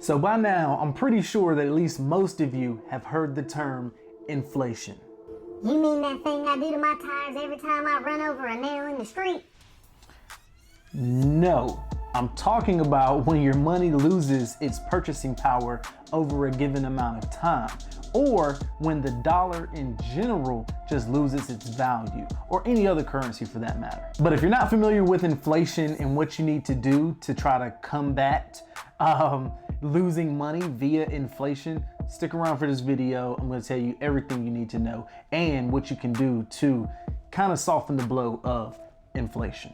So by now, I'm pretty sure that at least most of you have heard the term inflation. You mean that thing I do to my tires every time I run over a nail in the street? No, I'm talking about when your money loses its purchasing power over a given amount of time, or when the dollar in general just loses its value, or any other currency for that matter. But if you're not familiar with inflation and what you need to do to try to combat losing money via inflation, stick around for this video. I'm going to tell you everything you need to know and what you can do to kind of soften the blow of inflation.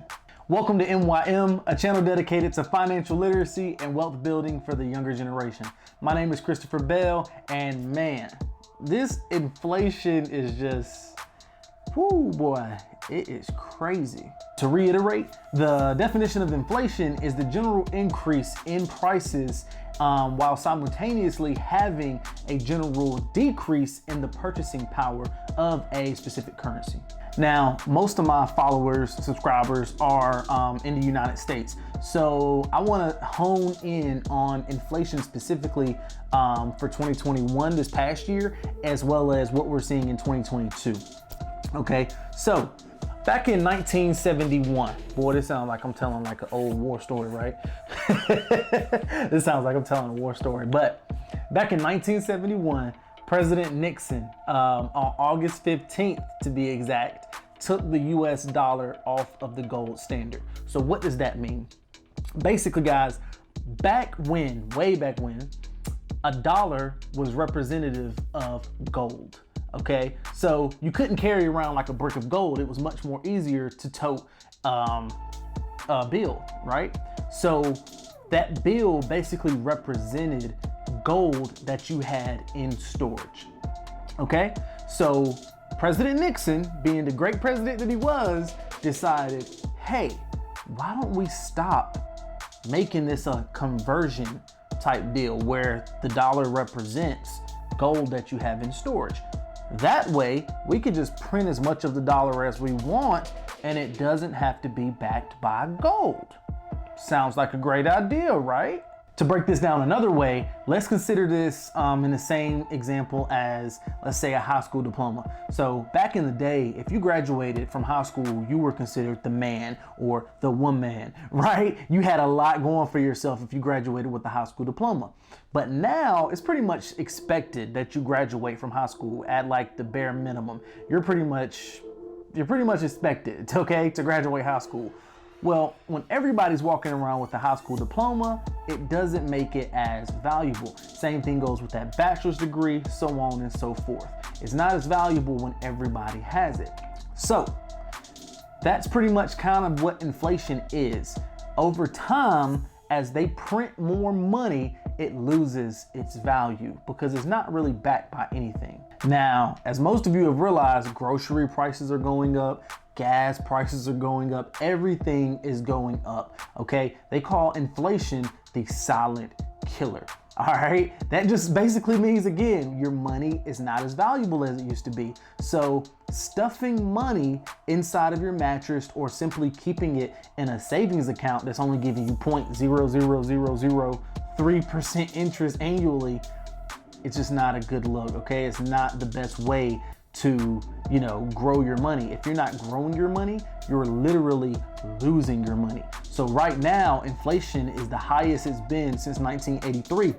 Welcome to NYM, a channel dedicated to financial literacy and wealth building for the younger generation. My name is Christopher Bell, and man, this inflation is just, whoo boy, it is crazy. To reiterate, the definition of inflation is the general increase in prices while simultaneously having a general decrease in the purchasing power of a specific currency. Now, most of my followers, subscribers are in the United States. So I want to hone in on inflation specifically for 2021, this past year, as well as what we're seeing in 2022. Okay, so back in 1971, boy, this sounds like I'm telling like an old war story, right? This sounds like I'm telling a war story. But back in 1971, President Nixon, on August 15th to be exact, took the US dollar off of the gold standard. So what does that mean? Basically, guys, way back when, a dollar was representative of gold. Okay, so you couldn't carry around like a brick of gold. It was much more easier to tote a bill, right? So that bill basically represented gold that you had in storage. Okay, so President Nixon, being the great president that he was, decided, hey, why don't we stop making this a conversion type deal where the dollar represents gold that you have in storage? That way, we could just print as much of the dollar as we want, and it doesn't have to be backed by gold. Sounds like a great idea, right? To break this down another way, let's consider this in the same example as, let's say, a high school diploma. So back in the day, if you graduated from high school, you were considered the man or the woman, right? You had a lot going for yourself if you graduated with a high school diploma. But now it's pretty much expected that you graduate from high school at like the bare minimum. You're pretty much expected, okay, to graduate high school. Well, when everybody's walking around with a high school diploma, it doesn't make it as valuable. Same thing goes with that bachelor's degree, so on and so forth. It's not as valuable when everybody has it. So that's pretty much kind of what inflation is. Over time, as they print more money, it loses its value because it's not really backed by anything. Now, as most of you have realized, grocery prices are going up, gas prices are going up, everything is going up, okay? They call inflation the silent killer, all right? That just basically means, again, your money is not as valuable as it used to be. So stuffing money inside of your mattress or simply keeping it in a savings account that's only giving you 0.00003% interest annually, it's just not a good look, okay? It's not the best way to, grow your money. If you're not growing your money, you're literally losing your money. So right now, inflation is the highest it's been since 1983.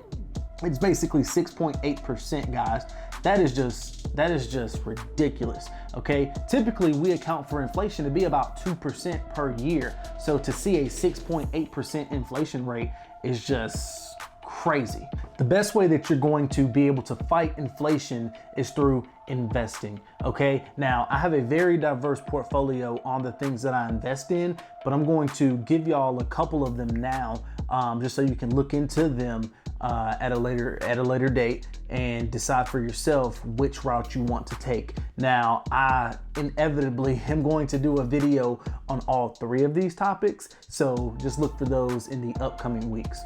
It's basically 6.8%, guys. That is just ridiculous, okay? Typically, we account for inflation to be about 2% per year. So to see a 6.8% inflation rate is just crazy. The best way that you're going to be able to fight inflation is through investing, okay? Now, I have a very diverse portfolio on the things that I invest in, but I'm going to give y'all a couple of them now, just so you can look into them at a later date and decide for yourself which route you want to take. Now, I inevitably am going to do a video on all three of these topics, so just look for those in the upcoming weeks.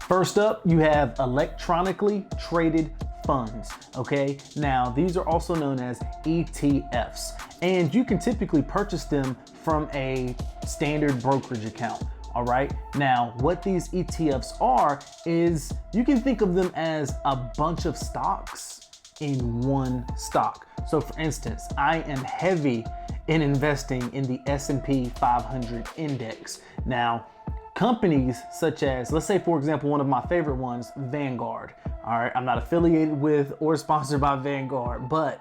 First up, you have electronically traded funds, okay? Now, these are also known as Etfs, and you can typically purchase them from a standard brokerage account. All right. Now, what these ETFs are is you can think of them as a bunch of stocks in one stock. So for instance, I am heavy in investing in the S&P 500 index. Now, companies such as, let's say for example, one of my favorite ones, Vanguard. All right, I'm not affiliated with or sponsored by Vanguard, but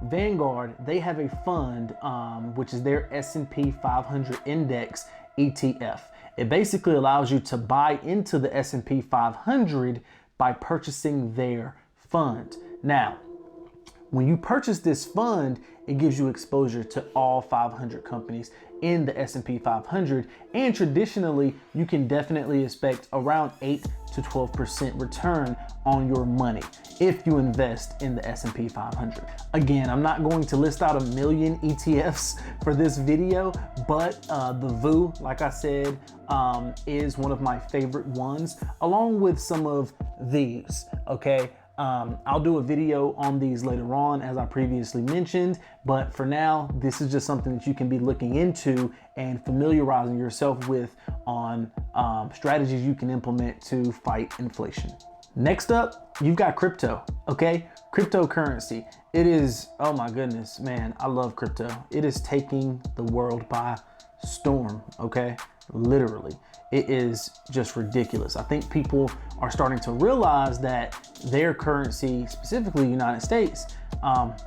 Vanguard, they have a fund, which is their S&P 500 index ETF. It basically allows you to buy into the S&P 500 by purchasing their fund. Now, when you purchase this fund, it gives you exposure to all 500 companies in the S&P 500, and traditionally you can definitely expect around 8 to 12% return on your money if you invest in the S&P 500. Again, I'm not going to list out a million ETFs for this video, but the VU, like I said, is one of my favorite ones, along with some of these, okay? I'll do a video on these later on, as I previously mentioned, but for now, this is just something that you can be looking into and familiarizing yourself with on strategies you can implement to fight inflation. Next up, you've got crypto, okay? Cryptocurrency. It is, oh my goodness, man, I love crypto. It is taking the world by storm, okay? Literally. It is just ridiculous. I think people are starting to realize that their currency, specifically the United States,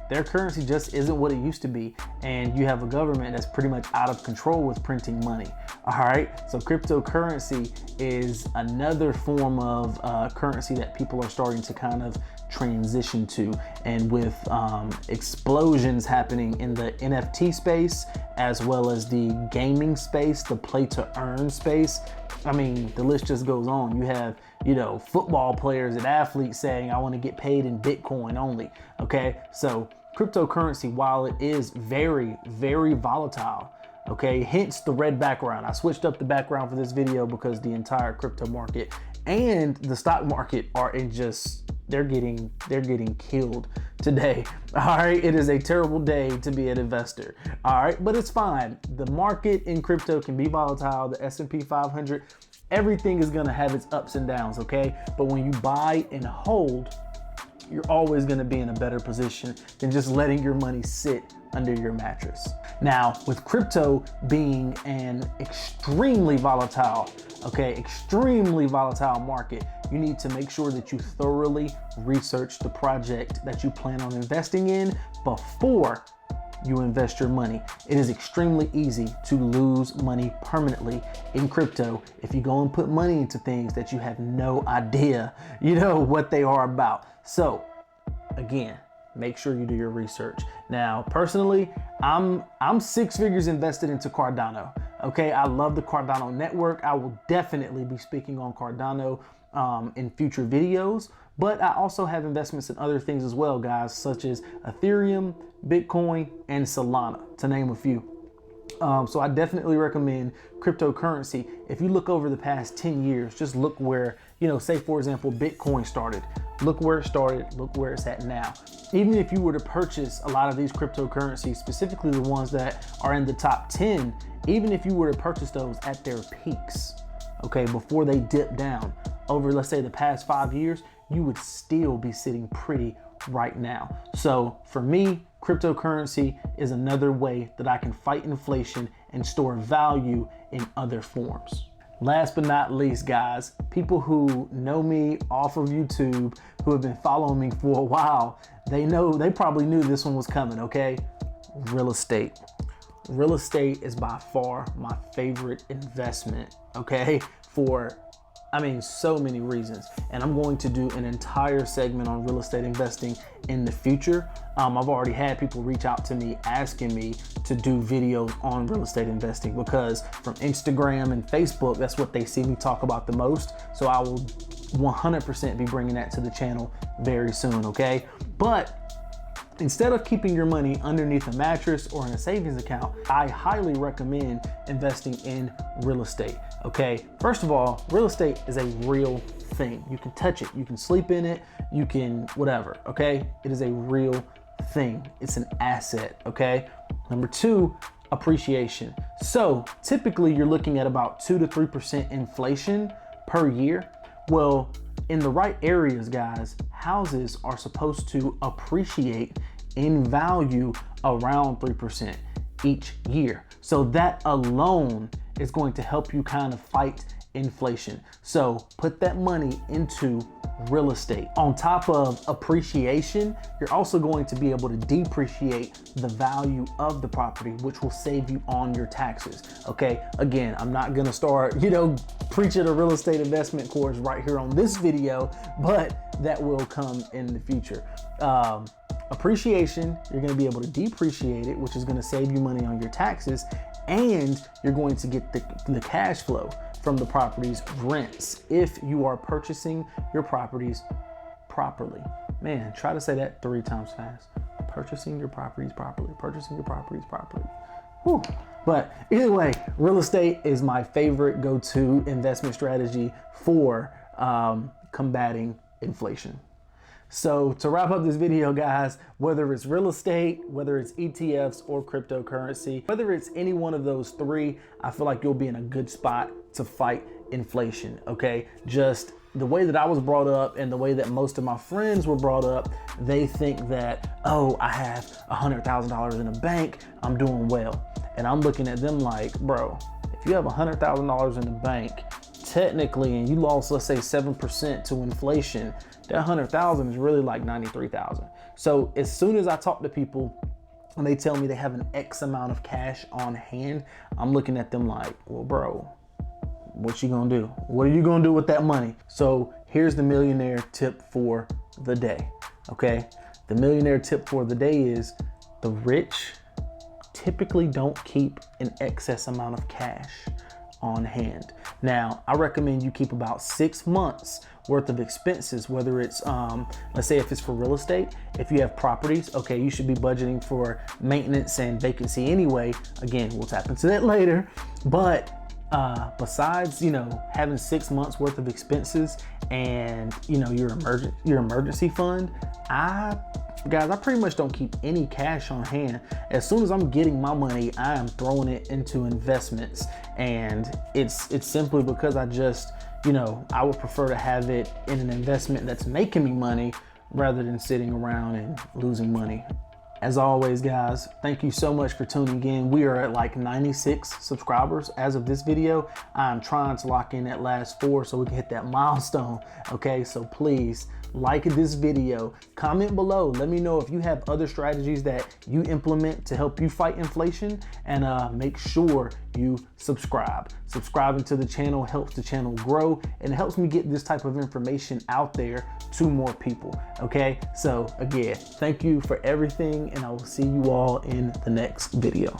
their currency just isn't what it used to be. And you have a government that's pretty much out of control with printing money. All right. So cryptocurrency is another form of currency that people are starting to kind of transition to. And with explosions happening in the NFT space, as well as the gaming space, the play to earn space, I mean, the list just goes on. You have, you know, football players and athletes saying, I want to get paid in Bitcoin only. Okay. So cryptocurrency, while it is very, very volatile, okay, hence the red background. I switched up the background for this video because the entire crypto market and the stock market are in just, they're getting killed today. All right, it is a terrible day to be an investor. All right, but it's fine. The market in crypto can be volatile. The S&P 500, everything is gonna have its ups and downs, okay? But when you buy and hold, you're always gonna be in a better position than just letting your money sit under your mattress. Now, with crypto being an extremely volatile market, you need to make sure that you thoroughly research the project that you plan on investing in before you invest your money. It is extremely easy to lose money permanently in crypto if you go and put money into things that you have no idea, you know, what they are about. So again, make sure you do your research. Now, personally, I'm 6 figures invested into Cardano. Okay, I love the Cardano network. I will definitely be speaking on Cardano in future videos, but I also have investments in other things as well, guys, such as Ethereum, Bitcoin, and Solana, to name a few. So I definitely recommend cryptocurrency. If you look over the past 10 years, just look where, you know, say for example, Bitcoin started. Look where it started, look where it's at now. Even if you were to purchase a lot of these cryptocurrencies, specifically the ones that are in the top 10, even if you were to purchase those at their peaks, okay, before they dip down over, let's say, the past 5 years, you would still be sitting pretty right now. So for me, cryptocurrency is another way that I can fight inflation and store value in other forms. Last but not least, guys, people who know me off of YouTube, who have been following me for a while, they probably knew this one was coming, okay? Real estate. Real estate is by far my favorite investment, okay? For, I mean, so many reasons. And I'm going to do an entire segment on real estate investing in the future. I've already had people reach out to me asking me to do videos on real estate investing because from Instagram and Facebook, that's what they see me talk about the most. So I will 100% be bringing that to the channel very soon, okay? But instead of keeping your money underneath a mattress or in a savings account, I highly recommend investing in real estate, okay? First of all, real estate is a real thing. You can touch it, you can sleep in it, you can whatever, okay? It is a real thing. It's an asset, okay? Number two, appreciation. So typically you're looking at about 2 to 3% inflation per year. Well, in the right areas, guys, houses are supposed to appreciate in value around 3% each year. So that alone is going to help you kind of fight inflation. So put that money into real estate. On top of appreciation, you're also going to be able to depreciate the value of the property, which will save you on your taxes. Okay, again, I'm not gonna start, preaching a real estate investment course right here on this video, but that will come in the future. Appreciation, you're gonna be able to depreciate it, which is gonna save you money on your taxes, and you're going to get the cash flow from the property's rents if you are purchasing your properties properly. Man, try to say that 3 times fast. Purchasing your properties properly, purchasing your properties properly. Whew. But either way, real estate is my favorite go-to investment strategy for combating inflation. So to wrap up this video, guys, whether it's real estate, whether it's ETFs or cryptocurrency, whether it's any one of those 3, I feel like you'll be in a good spot to fight inflation, okay? Just the way that I was brought up and the way that most of my friends were brought up, they think that, oh, I have $100,000 in a bank, I'm doing well. And I'm looking at them like, bro, if you have $100,000 in the bank, technically, and you lost, let's say 7% to inflation, that 100,000 is really like 93,000. So as soon as I talk to people and they tell me they have an X amount of cash on hand, I'm looking at them like, well, bro, what you gonna do? What are you gonna do with that money? So here's the millionaire tip for the day, okay? The millionaire tip for the day is the rich typically don't keep an excess amount of cash on hand. Now, I recommend you keep about 6 months worth of expenses, whether it's, let's say if it's for real estate, if you have properties, okay, you should be budgeting for maintenance and vacancy anyway. Again, we'll tap into that later. But besides, having 6 months worth of expenses and, your emergency fund, guys, I pretty much don't keep any cash on hand. As soon as I'm getting my money, I am throwing it into investments. And it's simply because I just, I would prefer to have it in an investment that's making me money rather than sitting around and losing money. As always, guys, thank you so much for tuning in. We are at like 96 subscribers as of this video. I'm trying to lock in that last 4 so we can hit that milestone. Okay, so please like this video, comment below, let me know if you have other strategies that you implement to help you fight inflation, and make sure you subscribe. Subscribing to the channel helps the channel grow and it helps me get this type of information out there to more people. Okay, so again, thank you for everything, and I will see you all in the next video.